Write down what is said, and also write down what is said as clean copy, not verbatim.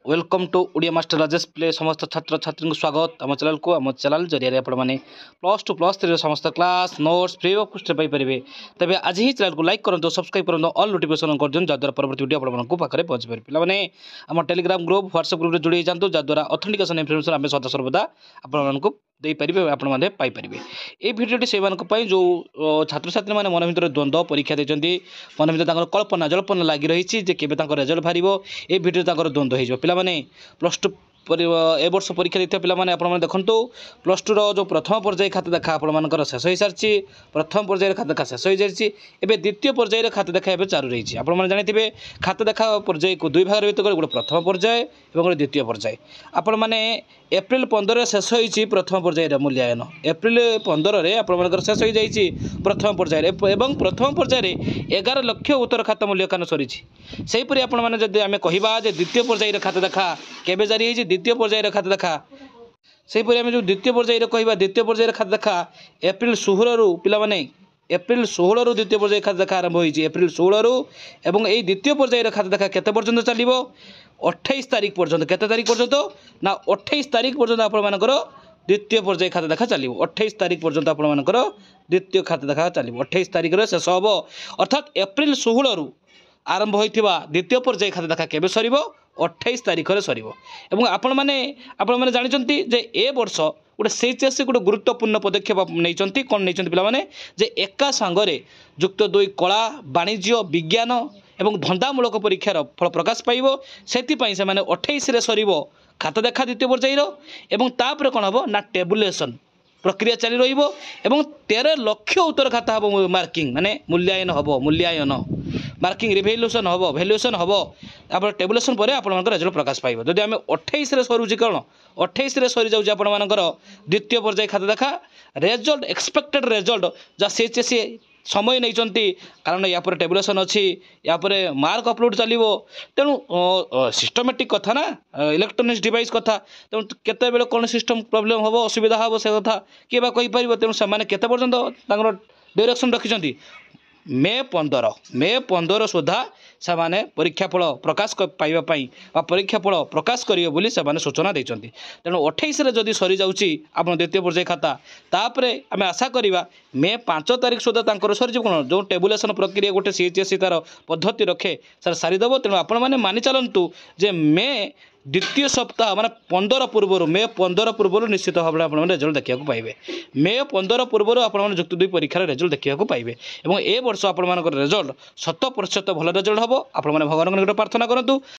Welcome to Odia master Rajesh play समस्त छात्र छात्री को स्वागत आम चैनल को आम चैनल जरिए आपने +2 +3 समस्त class notes free of cost पाइपर तेज आज ही चैनल को लाइक करूँ सब्सक्राइब करूँ ऑल नोटिफिकेशन कर दिखाँ जहाँद्वारा परवर्ती वीडियो आपको पाखे पहुँची पारे पे आम टेलीग्राम ग्रुप व्हाट्सएप ग्रुप जोड़ी जातु जहाँद्वारा ऑथेंटिकेशन इनफॉरमेशन आम सदा सर्वदा आपको देपारे आपने पाइपर ये भिडियोटी से जो छात्र छात्री मैंने मन भर द्वंद्व परीक्षा देते मन भर कल्पना जल्पना लगी रही केवे रेजल्ट बाहर ये भिडियो द्वंद्व हो पाने +2 ए वर्ष परीक्षा देते पाने आपने देखो +2 जो प्रथम पर्याय खाते देखा आपर शेष हो सारी प्रथम पर्यायर खाते देखा शेष हो जाए एवं द्वितीय पर्यायर खाते देखा एवं चालू रही आपने जानते खाते देखा पर्याय को दुई भाग व्यक्त कर गोटे प्रथम पर्याय और गोटे द्वितीय पर्याय आपण मैंने एप्रिल 15 शेष हो प्रथम पर्यायर मूल्यांकन एप्रिल 15 आपर शेष हो जाए प्रथम पर्यायर एवं प्रथम पर्यायर 11 लाख उत्तर खाता मूल्यांकन सरी सेहीपरि आम कहवा द्वितीय पर्यायर खाते देखा केवे जारी द्वितीय पर्यायर खाते देखा सेहीपरि आम जो द्वितीय पर्यायर कहवा द्वितीय पर्यायर खाते देखा एप्रिल 16 रु पिलाने एप्रिल 16 रु द्वितीय पर्याय खाते देखा आरंभ होती एप्रिल 16 रु एवं यही द्वितीय पर्यायर खाते देखा केते पर्यंत चलो 28 तारीख पर्यंत केते तारीख पर्यंत ना 28 तारीख पर्यंत आपर द्वितीय पर्याय खाते देखा चलो 28 तारीख पर्यंत आपर द्वितीय खाते देखा चलो 28 तारीख शेष हम अर्थात एप्रिल 16 रु आरंभ होता द्वितीय पर्याय खाते देखा केवे सर 28 तारीख सर आपण मैंने जानते जे ए वर्ष गोटे सीएचएससी गोटे गुरुत्वपूर्ण पदक्षेप नहीं कौन नहीं पाने जे एका सांगरे युक्त 2 कला वाणिज्य विज्ञान एवं धंदामूलक परीक्षार फल प्रकाश पाइब से 28 सर खाता देखा द्वितीय पर्यायर एवं तापर कौन हम ना टेबुलेसन प्रक्रिया चली रही 13 लाख उत्तर खाता हम मार्किंग माने मूल्यांकन मार्किंग रिभैल्यूएसन हम भैल्यूएसन हम आप टेबुलेसन पर आप रेजल्ट प्रकाश पाइब जदि आम 28 सरुची कौन 28 सरी जाऊँगी आपर द्वितीय पर्याय खाता देखा रेजल्ट एक्सपेक्टेड रेजल्ट जहाँ सीएचएससी समय नहीं कारण या टेबुलेसन अच्छी या मार्क अपलोड चलो तेणु सिस्टमेटिक कथा ना इलेक्ट्रोनिक्स डिवाइस कथा तेणु केत कौन सिस्टम प्रोब्लेम हम असुविधा हम से कथा किए कहीपर तेणु से केते पर्यंत डायरेक्शन रखिंट मे 15 सुधा से परीक्षा फल प्रकाश पाइबापी परीक्षा फल प्रकाश करेंगे बोली से सूचना देते तेणु 28 जदि सरी जाऊँगी आप द्वितीय पर्याय खाता तापर आम आशा करवा मे 5 तारीख सुधा सरी कौन जो टेबुलेसन प्रक्रिया गोटे सीएचएससी तार पद्धति रखे सर सारीदेव तेणु आपण मैंने मानि चलतु जे मे द्वितीय सप्ताह माने 15 पूर्व मे 15 पूर्व निश्चित भाव में रेजल्ट देखा पाइबे मे 15 पूर्व आप युक्त 2 परीक्षार रेजल्ट देखा पाइबे और ए वर्ष आप रेजल्ट 100% भल रेजल्ट हम आप भगवान निकट प्रार्थना करूँ।